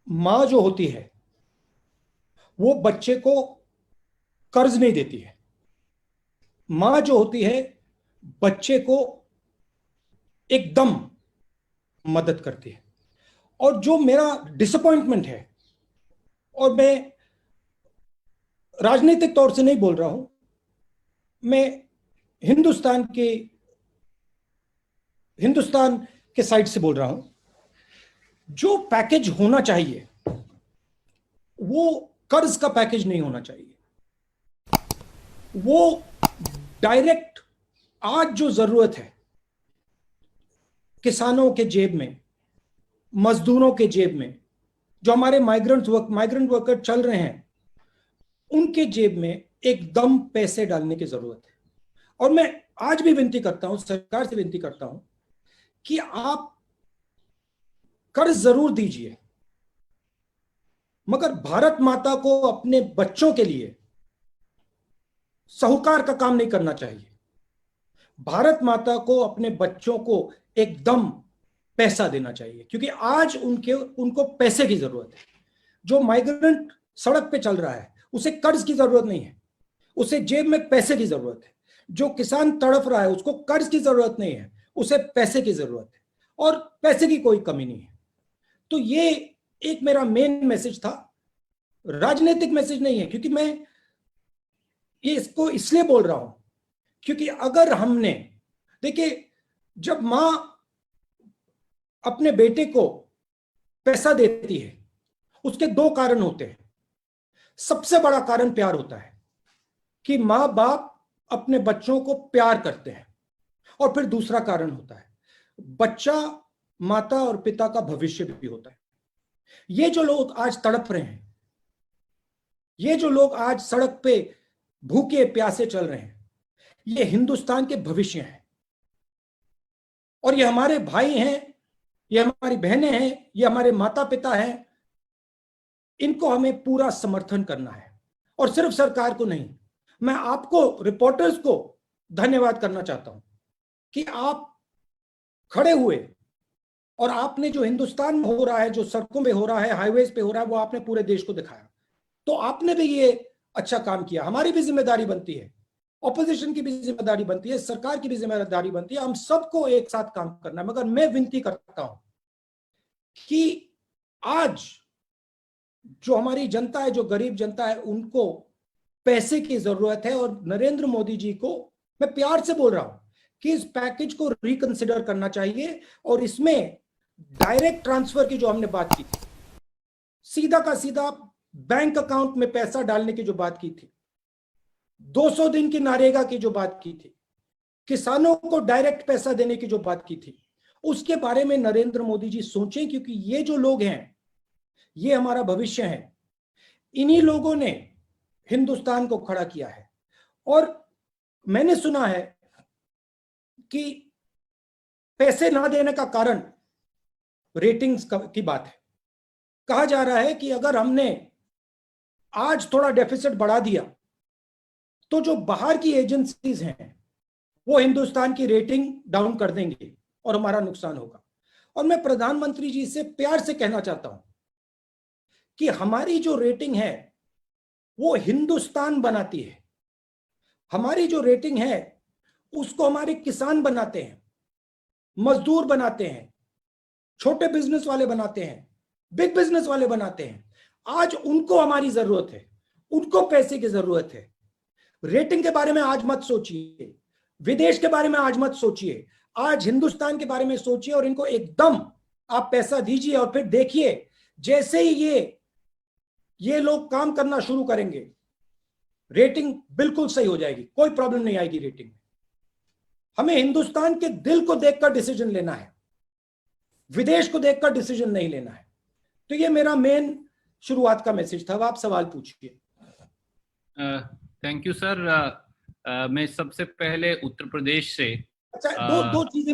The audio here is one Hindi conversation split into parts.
माँ जो होती है वो बच्चे को कर्ज नहीं देती है। माँ जो होती है बच्चे को एकदम मदद करती है। और जो मेरा डिसअपॉइंटमेंट है, और मैं राजनीतिक तौर से नहीं बोल रहा हूं, मैं हिंदुस्तान के हिंदुस्तान के साइड से बोल रहा हूं, जो पैकेज होना चाहिए वो कर्ज का पैकेज नहीं होना चाहिए। वो डायरेक्ट आज जो जरूरत है किसानों के जेब में, मजदूरों के जेब में, जो हमारे माइग्रेंट वर्कर चल रहे हैं उनके जेब में एकदम पैसे डालने की जरूरत है। और मैं आज भी विनती करता हूं, सरकार से विनती करता हूं कि आप कर्ज जरूर दीजिए, मगर भारत माता को अपने बच्चों के लिए साहूकार का काम नहीं करना चाहिए। भारत माता को अपने बच्चों को एकदम पैसा देना चाहिए, क्योंकि आज उनको पैसे की जरूरत है। जो माइग्रेंट सड़क पे चल रहा है उसे कर्ज की जरूरत नहीं है, उसे जेब में पैसे की जरूरत है। जो किसान तड़प रहा है उसको कर्ज की जरूरत नहीं है, उसे पैसे की जरूरत है। और पैसे की कोई कमी नहीं है। तो ये एक मेरा मेन मैसेज था, राजनीतिक मैसेज नहीं है। क्योंकि मैं ये इसको इसलिए बोल रहा हूं क्योंकि अगर हमने, देखिए, जब मां अपने बेटे को पैसा देती है उसके दो कारण होते हैं। सबसे बड़ा कारण प्यार होता है कि मां बाप अपने बच्चों को प्यार करते हैं। और फिर दूसरा कारण होता है बच्चा माता और पिता का भविष्य भी होता है। ये जो लोग आज तड़प रहे हैं, ये जो लोग आज सड़क पे भूखे प्यासे चल रहे हैं, ये हिंदुस्तान के भविष्य हैं। और ये हमारे भाई हैं, ये हमारी बहनें हैं, ये हमारे माता पिता हैं। इनको हमें पूरा समर्थन करना है, और सिर्फ सरकार को नहीं। मैं आपको, रिपोर्टर्स को धन्यवाद करना चाहता हूं कि आप खड़े हुए और आपने जो हिंदुस्तान में हो रहा है, जो सड़कों पे हो रहा है, हाईवेज पे हो रहा है, वो आपने पूरे देश को दिखाया। तो आपने भी ये अच्छा काम किया। हमारी भी जिम्मेदारी बनती है, ऑपोजिशन की भी जिम्मेदारी बनती है, सरकार की भी जिम्मेदारी बनती है। हम सबको एक साथ काम करना है। मगर मैं विनती करता हूं कि आज जो हमारी जनता है, जो गरीब जनता है, उनको पैसे की जरूरत है। और नरेंद्र मोदी जी को मैं प्यार से बोल रहा हूं कि इस पैकेज को रिकंसिडर करना चाहिए। और इसमें डायरेक्ट ट्रांसफर की जो हमने बात की थी, सीधा का सीधा बैंक अकाउंट में पैसा डालने की जो बात की थी, 200 दिन की नरेगा की जो बात की थी, किसानों को डायरेक्ट पैसा देने की जो बात की थी, उसके बारे में नरेंद्र मोदी जी सोचें। क्योंकि ये जो लोग हैं ये हमारा भविष्य है। इन्हीं लोगों ने हिंदुस्तान को खड़ा किया है। और मैंने सुना है कि पैसे ना देने का कारण रेटिंग्स की बात है। कहा जा रहा है कि अगर हमने आज थोड़ा डेफिसिट बढ़ा दिया तो जो बाहर की एजेंसीज हैं वो हिंदुस्तान की रेटिंग डाउन कर देंगे और हमारा नुकसान होगा। और मैं प्रधानमंत्री जी से प्यार से कहना चाहता हूं कि हमारी जो रेटिंग है वो हिंदुस्तान बनाती है। हमारी जो रेटिंग है उसको हमारे किसान बनाते हैं, मजदूर बनाते हैं, छोटे बिजनेस वाले बनाते हैं, बिग बिजनेस वाले बनाते हैं। आज उनको हमारी जरूरत है, उनको पैसे की जरूरत है। रेटिंग के बारे में आज मत सोचिए, विदेश के बारे में आज मत सोचिए, आज हिंदुस्तान के बारे में सोचिए। और इनको एकदम आप पैसा दीजिए और फिर देखिए जैसे ही ये लोग काम करना शुरू करेंगे, रेटिंग बिल्कुल सही हो जाएगी, कोई प्रॉब्लम नहीं आएगी रेटिंग में। हमें हिंदुस्तान के दिल को देखकर डिसीजन लेना है, विदेश को देखकर डिसीजन नहीं लेना है। तो ये मेरा मेन शुरुआत का मैसेज था। अब आप सवाल पूछिए। Thank you sir. मैं सबसे पहले उत्तर प्रदेश से, अच्छा, दो चीजें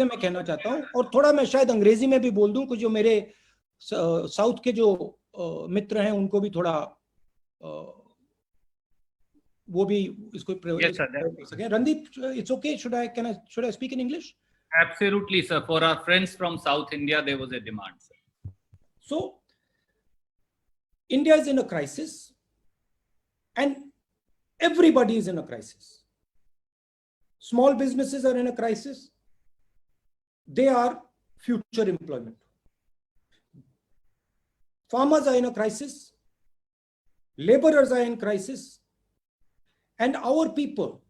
मैं कहना चाहता हूँ। और थोड़ा मैं शायद अंग्रेजी में भी बोल दूं कि जो मेरे साउथ के जो मित्र हैं उनको भी थोड़ा वो भी इसको प्रयोग कर सके। Randeep, it's okay, should I speak in English? Absolutely, sir. For our friends from South India, there was a demand, sir. So India is in a crisis, and everybody is in a crisis. Small businesses are in a crisis. They are future employment. Farmers are in a crisis. Laborers are in crisis. And our people,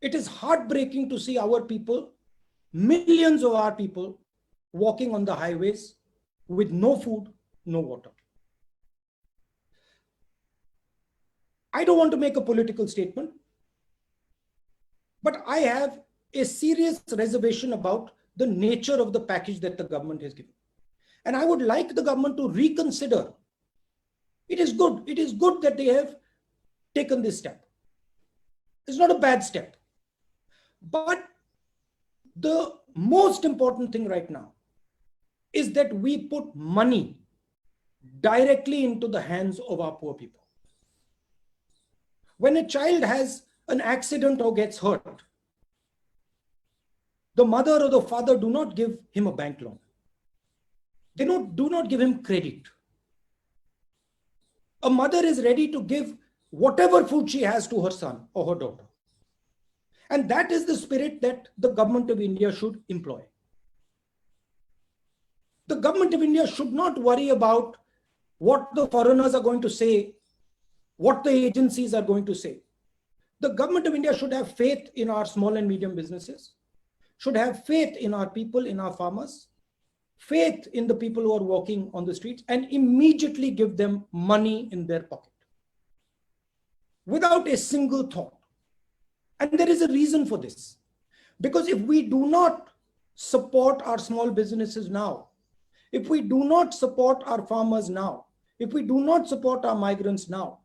it is heartbreaking to see our people, millions of our people, walking on the highways with no food, no water. I don't want to make a political statement, but I have a serious reservation about the nature of the package that the government has given. And I would like the government to reconsider. It is good that they have taken this step. It's not a bad step. But the most important thing right now is that we put money directly into the hands of our poor people. When a child has an accident or gets hurt, the mother or the father do not give him a bank loan. They do not give him credit. A mother is ready to give whatever food she has to her son or her daughter. And that is the spirit that the government of India should employ. The government of India should not worry about what the foreigners are going to say, what the agencies are going to say. The government of India should have faith in our small and medium businesses, should have faith in our people, in our farmers, faith in the people who are walking on the streets, and immediately give them money in their pocket without a single thought. And there is a reason for this. Because if we do not support our small businesses now, if we do not support our farmers now, if we do not support our migrants now,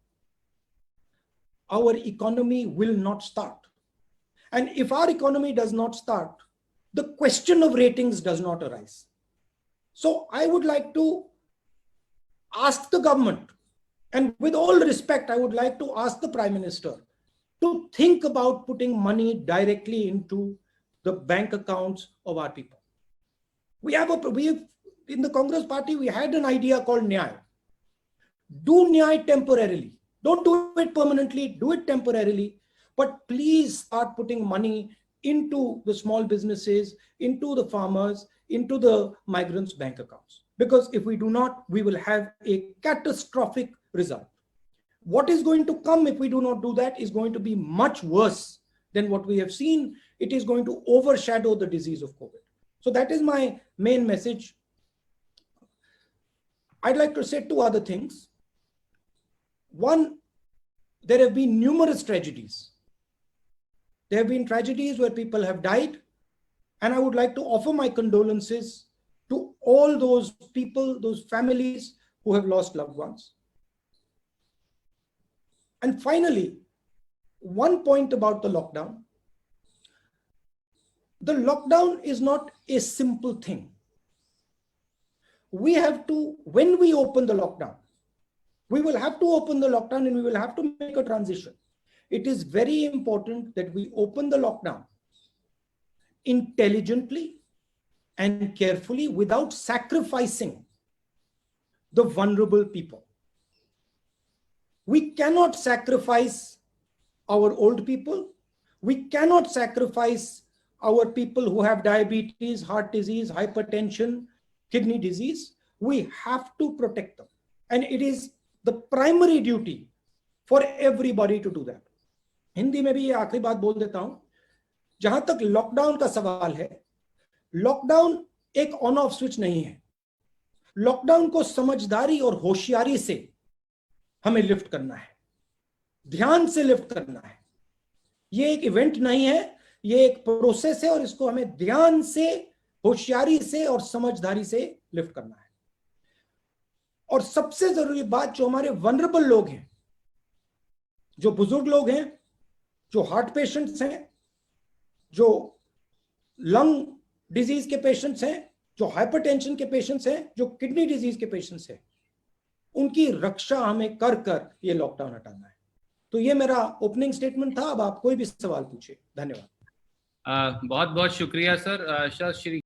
our economy will not start. And if our economy does not start, the question of ratings does not arise. So I would like to ask the government, and with all respect, I would like to ask the Prime Minister to think about putting money directly into the bank accounts of our people. In the Congress party, we had an idea called Nyay. Do Nyay temporarily. Don't do it permanently, do it temporarily, but please start putting money into the small businesses, into the farmers, into the migrants' bank accounts. Because if we do not, we will have a catastrophic result. What is going to come if we do not do that is going to be much worse than what we have seen. It is going to overshadow the disease of COVID. So that is my main message. I'd like to say two other things. One, there have been numerous tragedies. There have been tragedies where people have died, and I would like to offer my condolences to all those people, those families who have lost loved ones. And finally, one point about the lockdown. The lockdown is not a simple thing. We have to, when we open the lockdown, we will have to open the lockdown and we will have to make a transition. It is very important that we open the lockdown intelligently and carefully without sacrificing the vulnerable people. We cannot sacrifice our old people. We cannot sacrifice our people who have diabetes, heart disease, hypertension, kidney disease. We have to protect them. And it is the primary duty for everybody to do that. Hindi में भी ये आखिरी बात बोल देता हूं, जहां तक लॉकडाउन का सवाल है, लॉकडाउन एक ऑन ऑफ स्विच नहीं है. लॉकडाउन को समझदारी और होशियारी से हमें लिफ्ट करना है, ध्यान से लिफ्ट करना है. ये एक इवेंट नहीं है, ये एक प्रोसेस है और इसको हमें ध्यान से, होशियारी से और समझदारी से लिफ्ट करना है. और सबसे जरूरी बात, जो हमारे वनरेबल लोग हैं, जो बुजुर्ग लोग हैं, जो हार्ट पेशेंट्स हैं, जो लंग डिजीज के पेशेंट्स हैं, जो हाइपरटेंशन के पेशेंट्स हैं, जो किडनी डिजीज के पेशेंट्स हैं, उनकी रक्षा हमें कर कर ये लॉकडाउन हटाना है. तो ये मेरा ओपनिंग स्टेटमेंट था. अब आप कोई भी सवाल पूछिए. धन्यवाद. बहुत बहुत शुक्रिया सर। सर श्री